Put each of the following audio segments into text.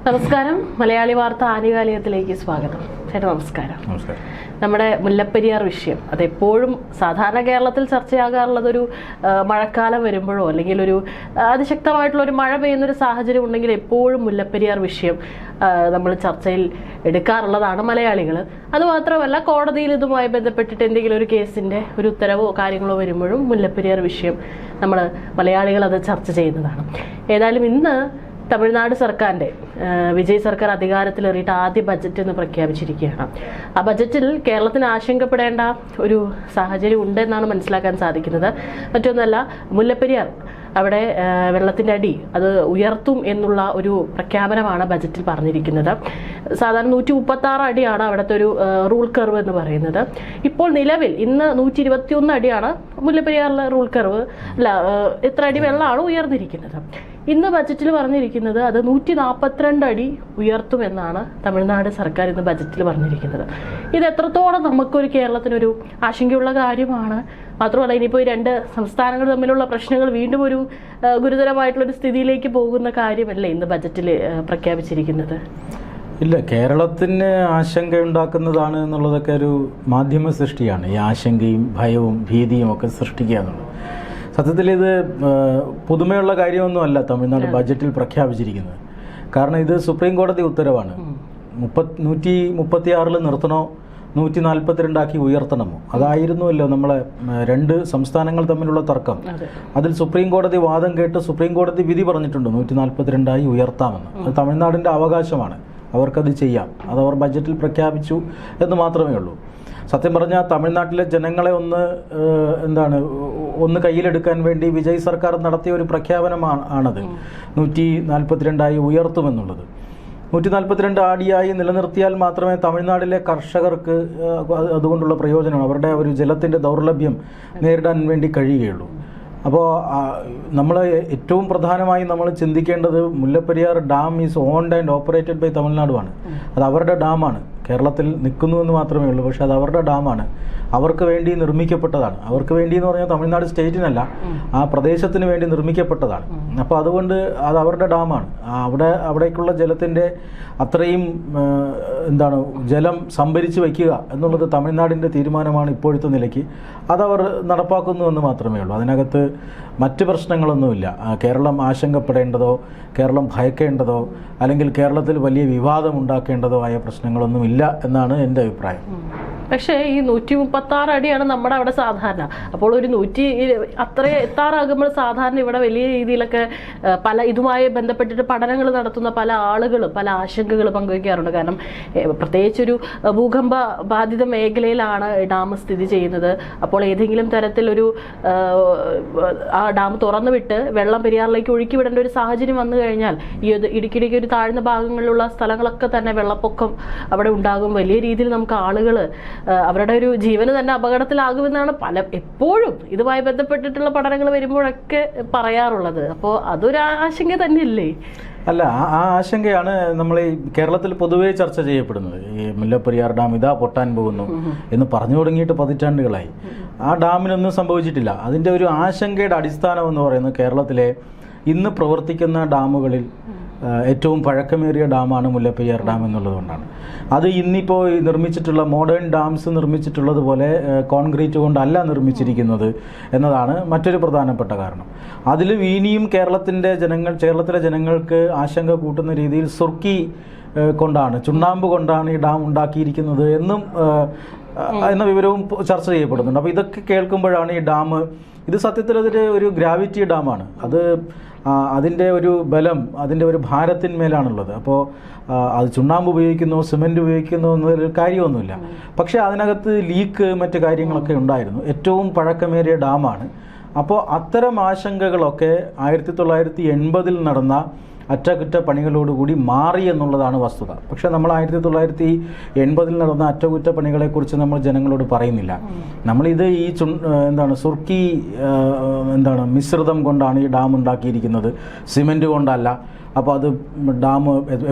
നമസ്കാരം. മലയാളി വാർത്ത ആനുകാലികത്തിലേക്ക് സ്വാഗതം. ചേട്ടാ നമസ്കാരം. നമസ്കാരം. നമ്മുടെ മുല്ലപ്പെരിയാർ വിഷയം അതെപ്പോഴും സാധാരണ കേരളത്തിൽ ചർച്ചയാകാറുള്ളതൊരു മഴക്കാലം വരുമ്പോഴോ അല്ലെങ്കിൽ ഒരു അതിശക്തമായിട്ടുള്ള ഒരു മഴ പെയ്യുന്നൊരു സാഹചര്യം ഉണ്ടെങ്കിൽ എപ്പോഴും മുല്ലപ്പെരിയാർ വിഷയം നമ്മൾ ചർച്ചയിൽ എടുക്കാറുള്ളതാണ് മലയാളികൾ. അതുമാത്രമല്ല, കോടതിയിൽ ഇതുമായി ബന്ധപ്പെട്ടിട്ട് എന്തെങ്കിലും ഒരു കേസിൻ്റെ ഒരു ഉത്തരവോ കാര്യങ്ങളോ വരുമ്പോഴും മുല്ലപ്പെരിയാർ വിഷയം നമ്മൾ മലയാളികൾ അത് ചർച്ച ചെയ്യുന്നതാണ്. ഏതായാലും ഇന്ന് തമിഴ്നാട് സർക്കാരിൻ്റെ വിജയ് സർക്കാർ അധികാരത്തിലേറിയിട്ട് ആദ്യ ബജറ്റ് എന്ന് പ്രഖ്യാപിച്ചിരിക്കുകയാണ്. ആ ബജറ്റിൽ കേരളത്തിന് ആശങ്കപ്പെടേണ്ട ഒരു സാഹചര്യം ഉണ്ടെന്നാണ് മനസ്സിലാക്കാൻ സാധിക്കുന്നത്. മറ്റൊന്നല്ല, മുല്ലപ്പെരിയാർ അവിടെ വെള്ളത്തിൻ്റെ അടി അത് ഉയർത്തും എന്നുള്ള ഒരു പ്രഖ്യാപനമാണ് ബജറ്റിൽ പറഞ്ഞിരിക്കുന്നത്. സാധാരണ 136 അടിയാണ് അവിടുത്തെ ഒരു റൂൾ കർവ് എന്ന് പറയുന്നത്. ഇപ്പോൾ നിലവിൽ ഇന്ന് 121 അടിയാണ് മുല്ലപ്പെരിയാറിലെ റൂൾ കർവ്. അല്ല, എത്ര അടി വെള്ളമാണ് ഉയർന്നിരിക്കുന്നത്. ഇന്ന് ബജറ്റിൽ പറഞ്ഞിരിക്കുന്നത് അത് 142 അടി ഉയർത്തുമെന്നാണ് തമിഴ്നാട് സർക്കാർ ഇന്ന് ബജറ്റിൽ പറഞ്ഞിരിക്കുന്നത്. ഇത് എത്രത്തോളം നമുക്കൊരു കേരളത്തിനൊരു ആശങ്കയുള്ള കാര്യമാണ്. മാത്രമല്ല, ഇനിയിപ്പോൾ ഈ രണ്ട് സംസ്ഥാനങ്ങൾ തമ്മിലുള്ള പ്രശ്നങ്ങൾ വീണ്ടും ഒരു ഗുരുതരമായിട്ടുള്ളൊരു സ്ഥിതിയിലേക്ക് പോകുന്ന കാര്യമല്ലേ ഇന്ന് ബജറ്റിൽ പ്രഖ്യാപിച്ചിരിക്കുന്നത്? ഇല്ല, കേരളത്തിന് ആശങ്കയുണ്ടാക്കുന്നതാണ് എന്നുള്ളതൊക്കെ ഒരു മാധ്യമ സൃഷ്ടിയാണ്. ഈ ആശങ്കയും ഭയവും ഭീതിയും ഒക്കെ സൃഷ്ടിക്കുക എന്നുള്ളത് സത്യത്തിൽ ഇത് പുതുമയുള്ള കാര്യമൊന്നുമല്ല തമിഴ്നാട് ബജറ്റിൽ പ്രഖ്യാപിച്ചിരിക്കുന്നത്. കാരണം ഇത് സുപ്രീം കോടതി ഉത്തരവാണ്. 136 നിർത്തണോ 142 ഉയർത്തണമോ, അതായിരുന്നുവല്ലോ നമ്മളെ രണ്ട് സംസ്ഥാനങ്ങൾ തമ്മിലുള്ള തർക്കം. അതിൽ സുപ്രീം കോടതി വാദം കേട്ട് സുപ്രീം കോടതി വിധി പറഞ്ഞിട്ടുണ്ട് 142 ഉയർത്താമെന്ന്. അത് തമിഴ്നാടിൻ്റെ അവകാശമാണ്, അവർക്കത് ചെയ്യാം. അതവർ ബജറ്റിൽ പ്രഖ്യാപിച്ചു എന്ന് മാത്രമേ ഉള്ളൂ. സത്യം പറഞ്ഞാൽ തമിഴ്നാട്ടിലെ ജനങ്ങളെ ഒന്ന് കയ്യിലെടുക്കാൻ വേണ്ടി വിജയ് സർക്കാർ നടത്തിയ ഒരു പ്രഖ്യാപനമാണത്. 142 ഉയർത്തുമെന്നുള്ളത്. 142 അടിയായി നിലനിർത്തിയാൽ മാത്രമേ തമിഴ്നാട്ടിലെ കർഷകർക്ക് അതുകൊണ്ടുള്ള പ്രയോജനം, അവരുടെ ഒരു ജലത്തിൻ്റെ ദൗർലഭ്യം നേരിടാൻ വേണ്ടി കഴിയുകയുള്ളൂ. അപ്പോൾ നമ്മൾ ഏറ്റവും പ്രധാനമായി നമ്മൾ ചിന്തിക്കേണ്ടത് Mullaperiyar dam is owned and operated by തമിഴ്നാടുമാണ്. അത് അവരുടെ ഡാമാണ്. കേരളത്തിൽ നിൽക്കുന്നുവെന്ന് മാത്രമേ ഉള്ളൂ, പക്ഷേ അത് അവരുടെ ഡാമാണ്. അവർക്ക് വേണ്ടി നിർമ്മിക്കപ്പെട്ടതാണ്. അവർക്ക് വേണ്ടി എന്ന് പറഞ്ഞാൽ തമിഴ്നാട് സ്റ്റേറ്റിനല്ല, ആ പ്രദേശത്തിന് വേണ്ടി നിർമ്മിക്കപ്പെട്ടതാണ്. അപ്പോൾ അതുകൊണ്ട് അത് അവരുടെ ഡാമാണ്. അവിടേക്കുള്ള ജലത്തിൻ്റെ അത്രയും ജലം സംഭരിച്ച് വയ്ക്കുക എന്നുള്ളത് തമിഴ്നാടിൻ്റെ തീരുമാനമാണ് ഇപ്പോഴത്തെ നിലയ്ക്ക്. അതവർ നടപ്പാക്കുന്നുവെന്ന് മാത്രമേ ഉള്ളൂ. അതിനകത്ത് മറ്റ് പ്രശ്നങ്ങളൊന്നുമില്ല. കേരളം ആശങ്കപ്പെടേണ്ടതോ കേരളം ഭയക്കേണ്ടതോ അല്ലെങ്കിൽ കേരളത്തിൽ വലിയ വിവാദം ഉണ്ടാക്കേണ്ടതോ ആയ പ്രശ്നങ്ങളൊന്നുമില്ല എന്നാണ് എൻ്റെ അഭിപ്രായം. പക്ഷേ ഈ 136 അടിയാണ് നമ്മുടെ അവിടെ സാധാരണ. അപ്പോൾ ഒരു 100 അത്ര എത്താറാകുമ്പോൾ സാധാരണ ഇവിടെ വലിയ രീതിയിലൊക്കെ പല ഇതുമായി ബന്ധപ്പെട്ടിട്ട് പഠനങ്ങൾ നടത്തുന്ന പല ആളുകളും പല ആശങ്കകൾ പങ്കുവയ്ക്കാറുണ്ട്. കാരണം പ്രത്യേകിച്ചൊരു ഭൂകമ്പ ബാധിത മേഖലയിലാണ് ഡാം സ്ഥിതി ചെയ്യുന്നത്. അപ്പോൾ ഏതെങ്കിലും തരത്തിലൊരു ആ ഡാം തുറന്നു വിട്ട് വെള്ളം പെരിയാറിലേക്ക് ഒഴുക്കി വിടേണ്ട ഒരു സാഹചര്യം വന്നു കഴിഞ്ഞാൽ ഈ ഇടുക്കിയിടയ്ക്ക് ഒരു താഴ്ന്ന ഭാഗങ്ങളിലുള്ള സ്ഥലങ്ങളൊക്കെ തന്നെ വെള്ളപ്പൊക്കം അവിടെ ഉണ്ടാകും. വലിയ രീതിയിൽ നമുക്ക് ആളുകൾ അവരുടെ ഒരു ജീവന് തന്നെ അപകടത്തിലാകുമെന്നാണ് എപ്പോഴും ഇതുമായി ബന്ധപ്പെട്ടിട്ടുള്ള പഠനങ്ങൾ വരുമ്പോഴൊക്കെ പറയാറുള്ളത്. അപ്പോൾ അതൊരു ആശങ്ക തന്നെയല്ലേ? അല്ല, ആ ആശങ്കയാണ് നമ്മൾ ഈ കേരളത്തിൽ പൊതുവേ ചർച്ച ചെയ്യപ്പെടുന്നത്. ഈ മുല്ലപ്പെരിയാർ ഡാം ഇതാ പൊട്ടാൻ പോകുന്നു എന്ന് പറഞ്ഞു തുടങ്ങിയിട്ട് പതിറ്റാണ്ടുകളായി. ആ ഡാമിനൊന്നും സംഭവിച്ചിട്ടില്ല. അതിൻ്റെ ഒരു ആശങ്കയുടെ അടിസ്ഥാനം എന്ന് പറയുന്നത് കേരളത്തിലെ ഇന്ന് പ്രവർത്തിക്കുന്ന ഡാമുകളിൽ ഏറ്റവും പഴക്കമേറിയ ഡാമാണ് മുല്ലപ്പെരിയാർ ഡാം എന്നുള്ളതുകൊണ്ടാണ്. അത് ഇന്നിപ്പോൾ നിർമ്മിച്ചിട്ടുള്ള മോഡേൺ ഡാംസ് നിർമ്മിച്ചിട്ടുള്ളതുപോലെ കോൺക്രീറ്റ് കൊണ്ടല്ല നിർമ്മിച്ചിരിക്കുന്നത് എന്നതാണ് മറ്റൊരു പ്രധാനപ്പെട്ട കാരണം. അതിൽ ഇനിയും കേരളത്തിലെ ജനങ്ങൾക്ക് ആശങ്ക കൂട്ടുന്ന രീതിയിൽ സുർക്കി കൊണ്ടാണ്, ചുണ്ണാമ്പ് കൊണ്ടാണ് ഈ ഡാം ഉണ്ടാക്കിയിരിക്കുന്നത് എന്ന വിവരവും ചർച്ച ചെയ്യപ്പെടുന്നുണ്ട്. അപ്പോൾ ഇതൊക്കെ കേൾക്കുമ്പോഴാണ് ഈ ഡാം, ഇത് സത്യത്തിൽ ഒരു ഗ്രാവിറ്റി ഡാമാണ്. അതിൻ്റെ ഒരു ബലം, അതിൻ്റെ ഒരു ഭാരത്തിന്മേലാണുള്ളത്. അപ്പോൾ അത് ചുണ്ണാമ്പ് ഉപയോഗിക്കുന്നു, സിമെൻറ്റ് ഉപയോഗിക്കുന്നു എന്നതിൽ കാര്യമൊന്നുമില്ല. പക്ഷേ അതിനകത്ത് ലീക്ക് മറ്റ് കാര്യങ്ങളൊക്കെ ഉണ്ടായിരുന്നു. ഏറ്റവും പഴക്കമേറിയ ഡാമാണ്. അപ്പോൾ അത്തരം ആശങ്കകളൊക്കെ 1980 നടന്ന അറ്റകുറ്റപ്പണികളോടുകൂടി മാറി എന്നുള്ളതാണ് വസ്തുത. പക്ഷേ നമ്മൾ 1980 നടന്ന അറ്റകുറ്റപ്പണികളെക്കുറിച്ച് നമ്മൾ ജനങ്ങളോട് പറയുന്നില്ല. നമ്മളിത് ഈ സുർക്കി മിശ്രിതം കൊണ്ടാണ് ഈ ഡാം ഉണ്ടാക്കിയിരിക്കുന്നത്, സിമെൻറ്റ് കൊണ്ടല്ല. അപ്പോൾ അത് ഡാം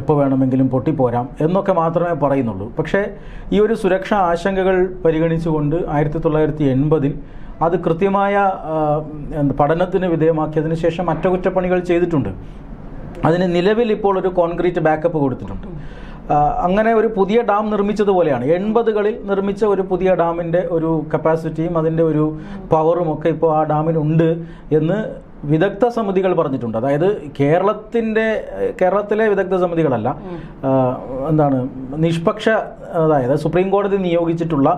എപ്പോൾ വേണമെങ്കിലും പൊട്ടിപ്പോരാം എന്നൊക്കെ മാത്രമേ പറയുന്നുള്ളൂ. പക്ഷേ ഈ ഒരു സുരക്ഷാ ആശങ്കകൾ പരിഗണിച്ചുകൊണ്ട് 1980 അത് കൃത്യമായ പഠനത്തിന് വിധേയമാക്കിയതിന് ശേഷം അറ്റകുറ്റപ്പണികൾ ചെയ്തിട്ടുണ്ട്. അതിന് നിലവിൽ ഇപ്പോൾ ഒരു കോൺക്രീറ്റ് ബാക്കപ്പ് കൊടുത്തിട്ടുണ്ട്. അങ്ങനെ ഒരു പുതിയ ഡാം നിർമ്മിച്ചതുപോലെയാണ്. 80കളിൽ നിർമ്മിച്ച ഒരു പുതിയ ഡാമിൻ്റെ ഒരു കപ്പാസിറ്റിയും അതിൻ്റെ ഒരു പവറും ഒക്കെ ഇപ്പോൾ ആ ഡാമിനുണ്ട് എന്ന് വിദഗ്ധ സമിതികൾ പറഞ്ഞിട്ടുണ്ട്. അതായത് കേരളത്തിലെ വിദഗ്ധ സമിതികളല്ല, നിഷ്പക്ഷ, അതായത് സുപ്രീം കോടതി നിയോഗിച്ചിട്ടുള്ള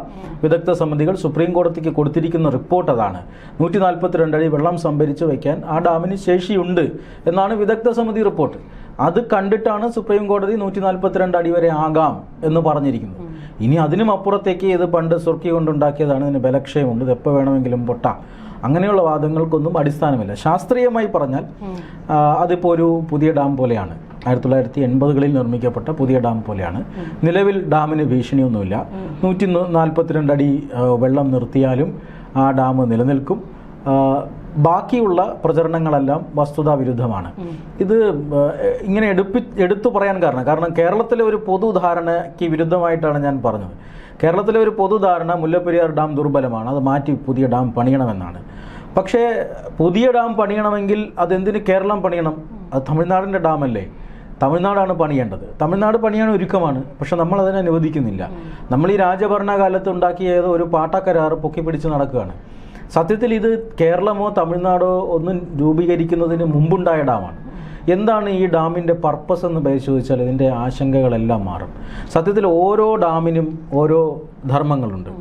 വിദഗ്ധ സമിതികൾ സുപ്രീം കോടതിക്ക് കൊടുത്തിരിക്കുന്ന റിപ്പോർട്ട് അതാണ്. 142 അടി വെള്ളം സംഭരിച്ച് വയ്ക്കാൻ ആ ഡാമിന് ശേഷിയുണ്ട് എന്നാണ് വിദഗ്ധ സമിതി റിപ്പോർട്ട്. അത് കണ്ടിട്ടാണ് സുപ്രീം കോടതി 142 അടി വരെ ആകാം എന്ന് പറഞ്ഞിരിക്കുന്നത്. ഇനി അതിനും അപ്പുറത്തേക്ക് ഇത് പണ്ട് സുർക്കി കൊണ്ടുണ്ടാക്കിയതാണ്, ഇതിന് ബലക്ഷയമുണ്ട്, ഇത് എപ്പോൾ വേണമെങ്കിലും പൊട്ടാം, അങ്ങനെയുള്ള വാദങ്ങൾക്കൊന്നും അടിസ്ഥാനമില്ല. ശാസ്ത്രീയമായി പറഞ്ഞാൽ അതിപ്പോൾ ഒരു പുതിയ ഡാം പോലെയാണ്. 1980കളിൽ നിർമ്മിക്കപ്പെട്ട പുതിയ ഡാം പോലെയാണ്. നിലവിൽ ഡാമിന് ഭീഷണിയൊന്നുമില്ല. 142 അടി വെള്ളം നിർത്തിയാലും ആ ഡാം നിലനിൽക്കും. ബാക്കിയുള്ള പ്രചരണങ്ങളെല്ലാം വസ്തുതാ വിരുദ്ധമാണ്. ഇത് ഇങ്ങനെ എടുത്തു പറയാൻ കാരണം കേരളത്തിലെ ഒരു പൊതുധാരണയ്ക്ക് വിരുദ്ധമായിട്ടാണ് ഞാൻ പറഞ്ഞത്. കേരളത്തിലെ ഒരു പൊതുധാരണ മുല്ലപ്പെരിയാർ ഡാം ദുർബലമാണ്, അത് മാറ്റി പുതിയ ഡാം പണിയണമെന്നാണ്. പക്ഷേ പുതിയ ഡാം പണിയണമെങ്കിൽ അതെന്തിന് കേരളം പണിയണം? അത് തമിഴ്നാടിൻ്റെ ഡാമല്ലേ, തമിഴ്നാടാണ് പണിയേണ്ടത്. തമിഴ്നാട് പണിയാൻ ഒരുക്കമാണ്, പക്ഷെ നമ്മൾ അതിനെ അനുവദിക്കുന്നില്ല. നമ്മൾ ഈ രാജഭരണകാലത്ത് ഉണ്ടാക്കിയ ഏതോ ഒരു പാട്ടക്കരാർ പൊക്കിപ്പിടിച്ച് നടക്കുകയാണ്. സത്യത്തിൽ ഇത് കേരളമോ തമിഴ്നാടോ ഒന്നും രൂപീകരിക്കുന്നതിന് മുമ്പുണ്ടായ ഡാമാണ്. എന്താണ് ഈ ഡാമിൻ്റെ പർപ്പസ് എന്ന് പരിശോധിച്ചാൽ ഇതിൻ്റെ ആശങ്കകളെല്ലാം മാറും. സത്യത്തിൽ ഓരോ ഡാമിനും ഓരോ ധർമ്മങ്ങളുണ്ട്.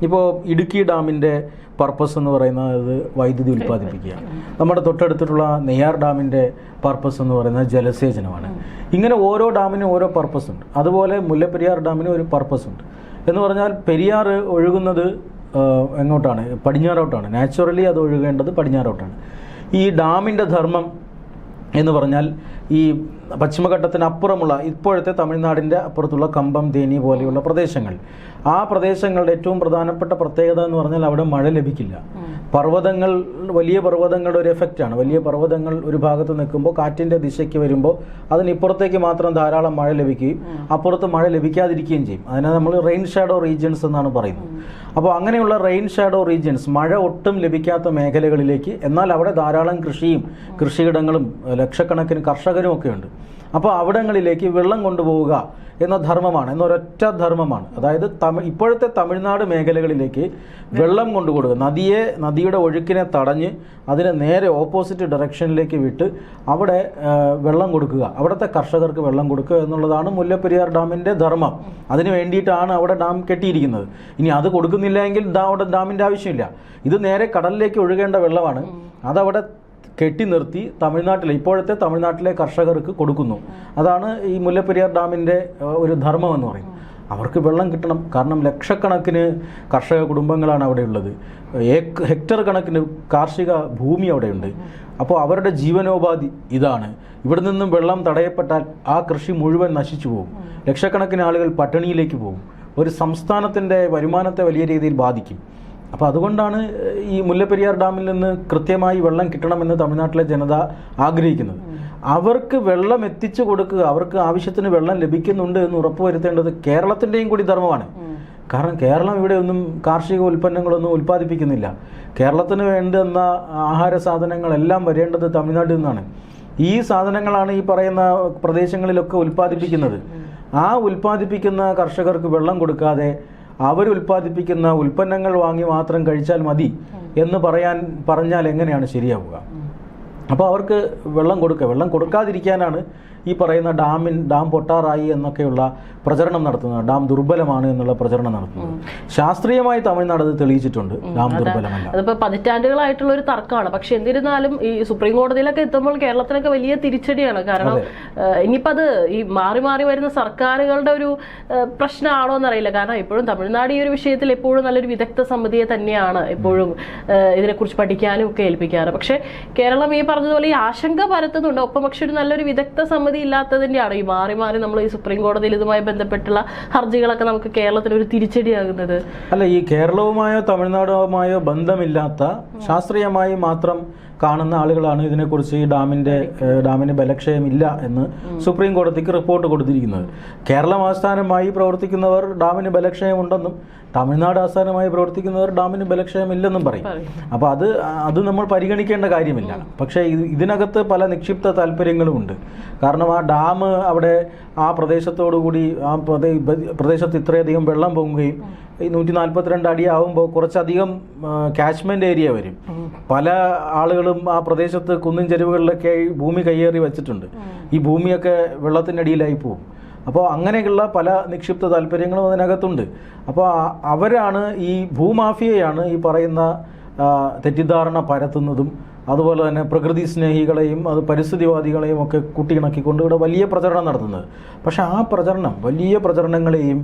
ഇപ്പോൾ ഇടുക്കി ഡാമിൻ്റെ പർപ്പസ് എന്ന് പറയുന്നത് വൈദ്യുതി ഉൽപ്പാദിപ്പിക്കുക. നമ്മുടെ തൊട്ടടുത്തിട്ടുള്ള നെയ്യാർ ഡാമിൻ്റെ പർപ്പസ് എന്ന് പറയുന്നത് ജലസേചനമാണ്. ഇങ്ങനെ ഓരോ ഡാമിനും ഓരോ പർപ്പസ് ഉണ്ട്. അതുപോലെ മുല്ലപ്പെരിയാർ ഡാമിന് ഒരു പർപ്പസ് ഉണ്ട്. എന്ന് പറഞ്ഞാൽ പെരിയാർ ഒഴുകുന്നത് എങ്ങോട്ടാണ്? പടിഞ്ഞാറോട്ടാണ്. നാച്ചുറലി അത് ഒഴുകേണ്ടത് പടിഞ്ഞാറോട്ടാണ്. ഈ ഡാമിൻ്റെ ധർമ്മം എന്ന് പറഞ്ഞാൽ ഈ പശ്ചിമഘട്ടത്തിനപ്പുറമുള്ള ഇപ്പോഴത്തെ തമിഴ്നാടിൻ്റെ അപ്പുറത്തുള്ള കമ്പം, തേനി പോലെയുള്ള പ്രദേശങ്ങൾ, ആ പ്രദേശങ്ങളുടെ ഏറ്റവും പ്രധാനപ്പെട്ട പ്രത്യേകത എന്ന് പറഞ്ഞാൽ അവിടെ മഴ ലഭിക്കില്ല. പർവ്വതങ്ങൾ, വലിയ പർവ്വതങ്ങളുടെ ഒരു എഫക്റ്റാണ്. വലിയ പർവ്വതങ്ങൾ ഒരു ഭാഗത്ത് നിൽക്കുമ്പോൾ കാറ്റിൻ്റെ ദിശയ്ക്ക് വരുമ്പോൾ അതിനിപ്പുറത്തേക്ക് മാത്രം ധാരാളം മഴ ലഭിക്കുകയും അപ്പുറത്ത് മഴ ലഭിക്കാതിരിക്കുകയും ചെയ്യും. അതിനെ നമ്മൾ റെയിൻ ഷാഡോ റീജിയൻസ് എന്നാണ് പറയുന്നത്. അപ്പോൾ അങ്ങനെയുള്ള റെയിൻ ഷാഡോ റീജിയൻസ്, മഴ ഒട്ടും ലഭിക്കാത്ത മേഖലകളിലേക്ക്, എന്നാൽ അവിടെ ധാരാളം കൃഷിയും കൃഷിയിടങ്ങളും ലക്ഷക്കണക്കിന് കർഷകരും ഒക്കെ ഉണ്ട്. അപ്പോൾ അവിടങ്ങളിലേക്ക് വെള്ളം കൊണ്ടുപോവുക എന്ന ധർമ്മമാണ്, എന്നൊരൊറ്റ ധർമ്മമാണ്. അതായത് ഇപ്പോഴത്തെ തമിഴ്നാട് മേഖലകളിലേക്ക് വെള്ളം കൊണ്ടുകൊടുക്കുക, നദിയുടെ ഒഴുക്കിനെ തടഞ്ഞ് അതിനെ നേരെ ഓപ്പോസിറ്റ് ഡയറക്ഷനിലേക്ക് വിട്ട് അവിടെ വെള്ളം കൊടുക്കുക, അവിടുത്തെ കർഷകർക്ക് വെള്ളം കൊടുക്കുക എന്നുള്ളതാണ് മുല്ലപ്പെരിയാർ ഡാമിൻ്റെ ധർമ്മം. അതിന് വേണ്ടിയിട്ടാണ് അവിടെ ഡാം കെട്ടിയിരിക്കുന്നത്. ഇനി അത് കൊടുക്കുന്നില്ല എങ്കിൽ അവിടെ ഡാമിൻ്റെ ആവശ്യമില്ല. ഇത് നേരെ കടലിലേക്ക് ഒഴുകേണ്ട വെള്ളമാണ്. അതവിടെ കെട്ടി നിർത്തി ഇപ്പോഴത്തെ തമിഴ്നാട്ടിലെ കർഷകർക്ക് കൊടുക്കുന്നു. അതാണ് ഈ മുല്ലപ്പെരിയാർ ഡാമിൻ്റെ ഒരു ധർമ്മം എന്ന് പറയുന്നത്. അവർക്ക് വെള്ളം കിട്ടണം. കാരണം ലക്ഷക്കണക്കിന് കർഷക കുടുംബങ്ങളാണ് അവിടെയുള്ളത്. ഹെക്ടർ കണക്കിന് കാർഷിക ഭൂമി അവിടെയുണ്ട്. അപ്പോൾ അവരുടെ ജീവനോപാധി ഇതാണ്. ഇവിടെ നിന്നും വെള്ളം തടയപ്പെട്ടാൽ ആ കൃഷി മുഴുവൻ നശിച്ചു പോകും. ലക്ഷക്കണക്കിന് ആളുകൾ പട്ടിണിയിലേക്ക് പോകും. ഒരു സംസ്ഥാനത്തിൻ്റെ വരുമാനത്തെ വലിയ രീതിയിൽ ബാധിക്കും. അപ്പോൾ അതുകൊണ്ടാണ് ഈ മുല്ലപ്പെരിയാർ ഡാമിൽ നിന്ന് കൃത്യമായി വെള്ളം കിട്ടണമെന്ന് തമിഴ്നാട്ടിലെ ജനത ആഗ്രഹിക്കുന്നത്. അവർക്ക് വെള്ളം എത്തിച്ചു കൊടുക്കുക, അവർക്ക് ആവശ്യത്തിന് വെള്ളം ലഭിക്കുന്നുണ്ട് എന്ന് ഉറപ്പുവരുത്തേണ്ടത് കേരളത്തിൻ്റെയും കൂടി ധർമ്മമാണ്. കാരണം കേരളം ഇവിടെ ഒന്നും കാർഷിക ഉൽപ്പന്നങ്ങളൊന്നും ഉൽപ്പാദിപ്പിക്കുന്നില്ല. കേരളത്തിന് വേണ്ടുന്ന ആഹാര സാധനങ്ങളെല്ലാം വരേണ്ടത് തമിഴ്നാട്ടിൽ നിന്നാണ്. ഈ സാധനങ്ങളാണ് ഈ പറയുന്ന പ്രദേശങ്ങളിലൊക്കെ ഉൽപ്പാദിപ്പിക്കുന്നത്. ആ ഉൽപ്പാദിപ്പിക്കുന്ന കർഷകർക്ക് വെള്ളം കൊടുക്കാതെ അവരുൽപ്പാദിപ്പിക്കുന്ന ഉൽപ്പന്നങ്ങൾ വാങ്ങി മാത്രം കഴിച്ചാൽ മതി എന്ന് പറഞ്ഞാൽ എങ്ങനെയാണ് ശരിയാവുക? അപ്പോൾ അവർക്ക് വെള്ളം കൊടുക്കാതിരിക്കാനാണ് ഈ പറയുന്ന ഡാം പൊട്ടാറായി എന്നൊക്കെയുള്ള പ്രചരണം നടത്തുന്നത്, ഡാം ദുർബലമാണ് എന്നുള്ള പ്രചരണം നടത്തുന്നത്. ശാസ്ത്രീയമായി തമിഴ്നാട് അത് തെളിയിച്ചിട്ടുണ്ട്, ഡാം ദുർബലമല്ല. അതിപ്പോൾ പതിറ്റാണ്ടുകളായിട്ടുള്ള ഒരു തർക്കമാണ്. പക്ഷെ എന്നിരുന്നാലും ഈ സുപ്രീം കോടതിയിലൊക്കെ എത്തുമ്പോൾ കേരളത്തിനൊക്കെ വലിയ തിരിച്ചടിയാണ്. കാരണം ഇനിയിപ്പോൾ അത് ഈ മാറി മാറി വരുന്ന സർക്കാരുകളുടെ ഒരു പ്രശ്നമാണോ എന്നറിയില്ല. കാരണം എപ്പോഴും തമിഴ്നാട് ഈ ഒരു വിഷയത്തിൽ എപ്പോഴും നല്ലൊരു വിദഗ്ധ സമിതിയെ തന്നെയാണ് എപ്പോഴും ഇതിനെക്കുറിച്ച് പഠിക്കാനും ഒക്കെ ഏൽപ്പിക്കാറ്. പക്ഷെ കേരളം ഈ പറഞ്ഞതുപോലെ ഈ ആശങ്ക പരത്തുന്നുണ്ട്. ഒപ്പം പക്ഷെ ഒരു നല്ലൊരു വിദഗ്ധ സമിതി ഇല്ലാത്തതിന്റെയാണ് ഈ മാറി മാറി നമ്മൾ ഈ സുപ്രീം കോടതിയിൽ ഇതുമായി ബന്ധപ്പെട്ടുള്ള ഹർജികളൊക്കെ നമുക്ക് കേരളത്തിന് ഒരു തിരിച്ചടിയാകുന്നത്. അല്ല, ഈ കേരളവുമായോ തമിഴ്നാടുമായോ ബന്ധമില്ലാത്ത ശാസ്ത്രീയമായി മാത്രം കാണുന്ന ആളുകളാണ് ഇതിനെക്കുറിച്ച് ഈ ഡാമിന് ബലക്ഷയമില്ല എന്ന് സുപ്രീം കോടതിക്ക് റിപ്പോർട്ട് കൊടുത്തിരിക്കുന്നത്. കേരളം ആസ്ഥാനമായി പ്രവർത്തിക്കുന്നവർ ഡാമിന് ബലക്ഷയമുണ്ടെന്നും തമിഴ്നാട് ആസ്ഥാനമായി പ്രവർത്തിക്കുന്നവർ ഡാമിന് ബലക്ഷയമില്ലെന്നും പറയും. അപ്പോൾ അത് നമ്മൾ പരിഗണിക്കേണ്ട കാര്യമില്ല. പക്ഷേ ഇതിനകത്ത് പല നിക്ഷിപ്ത താല്പര്യങ്ങളുമുണ്ട്. കാരണം ആ ഡാം അവിടെ ആ പ്രദേശത്തോടുകൂടി ആ പ്രദേശത്ത് ഇത്രയധികം വെള്ളം പൊങ്ങുകയും ഈ 142 അടി ആവുമ്പോൾ കുറച്ചധികം കാച്ച്മെന്റ് ഏരിയ വരും. പല ആളുകളും ആ പ്രദേശത്ത് കുന്നിൻ ചെരുവുകളിലൊക്കെ ഭൂമി കയ്യേറി വെച്ചിട്ടുണ്ട്. ഈ ഭൂമിയൊക്കെ വെള്ളത്തിനടിയിലായി പോകും. അപ്പോൾ അങ്ങനെയുള്ള പല നിക്ഷിപ്ത താല്പര്യങ്ങളും അതിനകത്തുണ്ട്. അപ്പോൾ അവരാണ് ഈ ഭൂമാഫിയയാണ് ഈ പറയുന്ന തെറ്റിദ്ധാരണ പരത്തുന്നതും അതുപോലെ തന്നെ പ്രകൃതി സ്നേഹികളെയും അത് പരിസ്ഥിതിവാദികളെയും ഒക്കെ കൂട്ടിയിണക്കിക്കൊണ്ട് ഇവിടെ വലിയ പ്രചരണം നടത്തുന്നത്. പക്ഷെ ആ വലിയ പ്രചരണങ്ങളെയും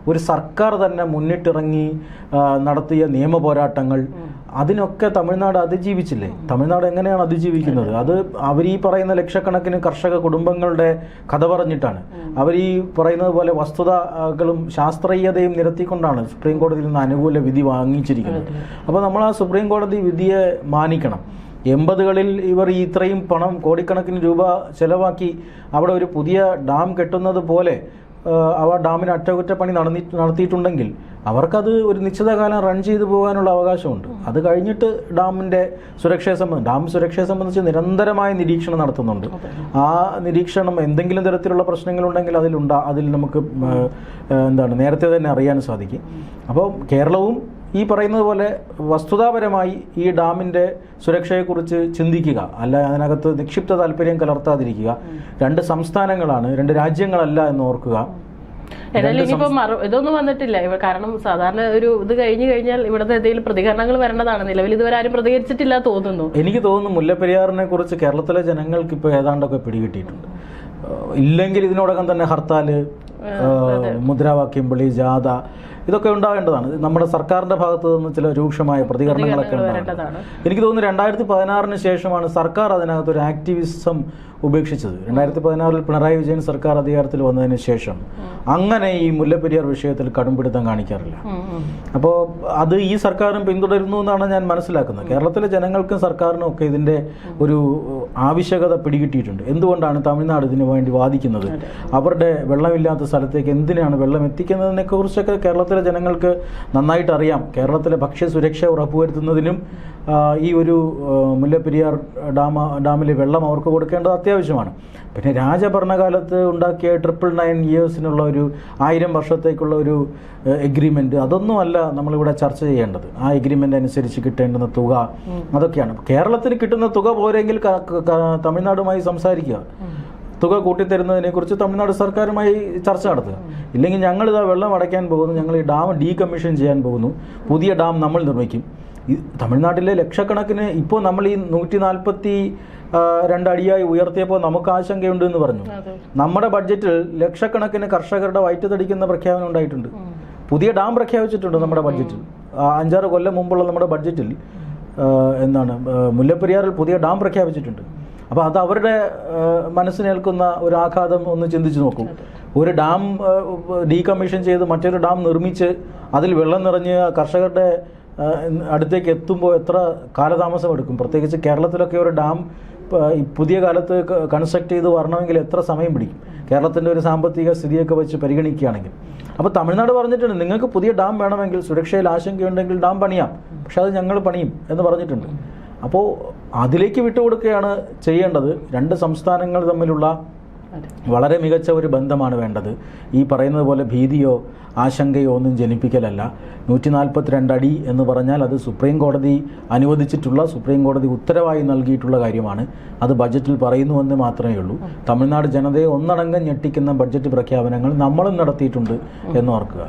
ഒരു സർക്കാർ തന്നെ മുന്നിട്ടിറങ്ങി നടത്തിയ നിയമ പോരാട്ടങ്ങൾ അതിനൊക്കെ തമിഴ്നാട് അതിജീവിച്ചില്ലേ? തമിഴ്നാട് എങ്ങനെയാണ് അതിജീവിക്കുന്നത്? അത് അവർ ഈ പറയുന്ന ലക്ഷക്കണക്കിന് കർഷക കുടുംബങ്ങളുടെ കഥ പറഞ്ഞിട്ടാണ്. അവർ ഈ പറയുന്നത് പോലെ വസ്തുതകളും ശാസ്ത്രീയതയും നിരത്തിക്കൊണ്ടാണ് സുപ്രീം കോടതിയിൽ നിന്ന് അനുകൂല വിധി വാങ്ങിച്ചിരിക്കുന്നത്. അപ്പോൾ നമ്മൾ ആ സുപ്രീം കോടതി വിധിയെ മാനിക്കണം. 80കളിൽ ഇവർ ഇത്രയും പണം കോടിക്കണക്കിന് രൂപ ചെലവാക്കി അവിടെ ഒരു പുതിയ ഡാം കെട്ടുന്നത് പോലെ അവ ഡാമിന് അറ്റകുറ്റപ്പണി നടത്തിയിട്ടുണ്ടെങ്കിൽ അവർക്കത് ഒരു നിശ്ചിത കാലം റൺ ചെയ്തു പോകാനുള്ള അവകാശമുണ്ട്. അത് കഴിഞ്ഞിട്ട് ഡാം സുരക്ഷയെ സംബന്ധിച്ച് നിരന്തരമായ നിരീക്ഷണം നടത്തുന്നുണ്ട്. ആ നിരീക്ഷണം എന്തെങ്കിലും തരത്തിലുള്ള പ്രശ്നങ്ങളുണ്ടെങ്കിൽ അതിൽ നമുക്ക് നേരത്തെ തന്നെ അറിയാൻ സാധിക്കും. അപ്പോൾ കേരളവും ഈ പറയുന്നത് പോലെ വസ്തുതാപരമായി ഈ ഡാമിൻ്റെ സുരക്ഷയെക്കുറിച്ച് ചിന്തിക്കുക, അല്ല അതിനകത്ത് നിക്ഷിപ്ത താല്പര്യം കലർത്താതിരിക്കുക. 2 സംസ്ഥാനങ്ങളാണ്, 2 രാജ്യങ്ങളല്ല എന്ന് ഓർക്കുക. ഏതായാലും ഇനിയിപ്പം ഇതൊന്നും വന്നിട്ടില്ല. കാരണം സാധാരണ ഒരു ഇത് കഴിഞ്ഞു കഴിഞ്ഞാൽ ഇവിടുത്തെ എന്തെങ്കിലും പ്രതികരണങ്ങൾ വരേണ്ടതാണ്. നിലവിൽ ഇതുവരെ ആരും പ്രതികരിച്ചിട്ടില്ല തോന്നുന്നു. എനിക്ക് തോന്നുന്നു മുല്ലപ്പെരിയാറിനെ കുറിച്ച് കേരളത്തിലെ ജനങ്ങൾക്ക് ഇപ്പോൾ ഏതാണ്ടൊക്കെ പിടികിട്ടിയിട്ടുണ്ട്. ഇല്ലെങ്കിൽ ഇതിനോടകം തന്നെ ഹർത്താൽ, മുദ്രാവാക്യം വിളി, ജാഥ ഇതൊക്കെ ഉണ്ടാവേണ്ടതാണ്. നമ്മുടെ സർക്കാരിന്റെ ഭാഗത്ത് നിന്ന് ചില രൂക്ഷമായ പ്രതികരണങ്ങളൊക്കെ ഉണ്ടാവേണ്ടതാണ്. എനിക്ക് തോന്നുന്നു 2016 ശേഷമാണ് സർക്കാർ അതിനകത്ത് ഒരു ആക്ടിവിസം ഉപേക്ഷിച്ചത്. 2016 പിണറായി വിജയൻ സർക്കാർ അധികാരത്തിൽ വന്നതിന് ശേഷം അങ്ങനെ ഈ മുല്ലപ്പെരിയാർ വിഷയത്തിൽ കടുംപിടുത്തം കാണിക്കാറില്ല. അപ്പോൾ അത് ഈ സർക്കാരും പിന്തുടരുന്നു എന്നാണ് ഞാൻ മനസ്സിലാക്കുന്നത്. കേരളത്തിലെ ജനങ്ങൾക്കും സർക്കാരിനും ഒക്കെ ഇതിൻ്റെ ഒരു ആവശ്യകത പിടികിട്ടിയിട്ടുണ്ട്. എന്തുകൊണ്ടാണ് തമിഴ്നാട് ഇതിനു വേണ്ടി വാദിക്കുന്നത്? അവരുടെ വെള്ളമില്ലാത്ത സ്ഥലത്തേക്ക് എന്തിനാണ് വെള്ളം എത്തിക്കുന്നതിനെ കുറിച്ചൊക്കെ കേരളത്തിലെ ജനങ്ങൾക്ക് നന്നായിട്ട് അറിയാം. കേരളത്തിലെ ഭക്ഷ്യസുരക്ഷ ഉറപ്പുവരുത്തുന്നതിനും ഈ ഒരു മുല്ലപ്പെരിയാർ ഡാമിലെ വെള്ളം അവർക്ക് കൊടുക്കേണ്ടത് അത്യാവശ്യമാണ്. പിന്നെ രാജഭരണകാലത്ത് ഉണ്ടാക്കിയ 999 ഇയേഴ്സിനുള്ള ഒരു 1000 വർഷത്തേക്കുള്ള ഒരു എഗ്രിമെൻ്റ് അതൊന്നുമല്ല നമ്മളിവിടെ ചർച്ച ചെയ്യേണ്ടത്. ആ എഗ്രിമെൻ്റ് അനുസരിച്ച് കിട്ടേണ്ടുന്ന തുക അതൊക്കെയാണ്. കേരളത്തിന് കിട്ടുന്ന തുക പോരെങ്കിൽ തമിഴ്നാടുമായി സംസാരിക്കുക. തുക കൂട്ടിത്തരുന്നതിനെക്കുറിച്ച് തമിഴ്നാട് സർക്കാരുമായി ചർച്ച നടത്തുക. ഇല്ലെങ്കിൽ ഞങ്ങളിതാ വെള്ളം അടയ്ക്കാൻ പോകുന്നു, ഞങ്ങൾ ഈ ഡാം ഡീകമ്മീഷൻ ചെയ്യാൻ പോകുന്നു, പുതിയ ഡാം നമ്മൾ നിർമ്മിക്കും. തമിഴ്നാട്ടിലെ ലക്ഷക്കണക്കിന് ഇപ്പോൾ നമ്മൾ ഈ 142 അടിയായി ഉയർത്തിയപ്പോൾ നമുക്ക് ആശങ്കയുണ്ട് എന്ന് പറഞ്ഞു. നമ്മുടെ ബഡ്ജറ്റിൽ ലക്ഷക്കണക്കിന് കർഷകരുടെ വയറ്റുതടിക്കുന്ന പ്രഖ്യാപനം ഉണ്ടായിട്ടുണ്ട്. പുതിയ ഡാം പ്രഖ്യാപിച്ചിട്ടുണ്ട് നമ്മുടെ ബഡ്ജറ്റിൽ. 5-6 കൊല്ലം മുമ്പുള്ള നമ്മുടെ ബഡ്ജറ്റിൽ മുല്ലപ്പെരിയാറിൽ പുതിയ ഡാം പ്രഖ്യാപിച്ചിട്ടുണ്ട്. അപ്പോൾ അത് അവരുടെ മനസ്സിനേൽക്കുന്ന ഒരു ആഘാതം ഒന്ന് ചിന്തിച്ച് നോക്കൂ. ഒരു ഡാം ഡീകമ്മീഷൻ ചെയ്ത് മറ്റൊരു ഡാം നിർമ്മിച്ച് അതിൽ വെള്ളം നിറഞ്ഞ് കർഷകരുടെ അടുത്തേക്ക് എത്തുമ്പോൾ എത്ര കാലതാമസം എടുക്കും? പ്രത്യേകിച്ച് കേരളത്തിലൊക്കെ ഒരു ഡാം പുതിയ കാലത്ത് കൺസ്ട്രക്ട് ചെയ്ത് വരണമെങ്കിൽ എത്ര സമയം പിടിക്കും? കേരളത്തിൻ്റെ ഒരു സാമ്പത്തിക സ്ഥിതിയൊക്കെ വെച്ച് പരിഗണിക്കുകയാണെങ്കിൽ. അപ്പോൾ തമിഴ്നാട് പറഞ്ഞിട്ടുണ്ട്, നിങ്ങൾക്ക് പുതിയ ഡാം വേണമെങ്കിൽ, സുരക്ഷയിൽ ആശങ്കയുണ്ടെങ്കിൽ ഡാം പണിയാം, പക്ഷെ അത് ഞങ്ങൾ പണിയും എന്ന് പറഞ്ഞിട്ടുണ്ട്. അപ്പോൾ അതിലേക്ക് വിട്ടുകൊടുക്കുകയാണ് ചെയ്യേണ്ടത്. 2 സംസ്ഥാനങ്ങൾ തമ്മിലുള്ള വളരെ മികച്ച ഒരു ബന്ധമാണ് വേണ്ടത്. ഈ പറയുന്നത് പോലെ ഭീതിയോ ആശങ്കയോ ഒന്നും ജനിപ്പിക്കലല്ല. 142 അടി എന്ന് പറഞ്ഞാൽ അത് സുപ്രീം കോടതി അനുവദിച്ചിട്ടുള്ള, സുപ്രീം കോടതി ഉത്തരവായി നൽകിയിട്ടുള്ള കാര്യമാണ്. അത് ബഡ്ജറ്റിൽ പറയുന്നുവെന്ന് മാത്രമേ ഉള്ളൂ. തമിഴ്നാട് ജനതയെ ഒന്നടങ്കം ഞെട്ടിക്കുന്ന ബഡ്ജറ്റ് പ്രഖ്യാപനങ്ങൾ നമ്മളും നടത്തിയിട്ടുണ്ട് എന്നോർക്കുക.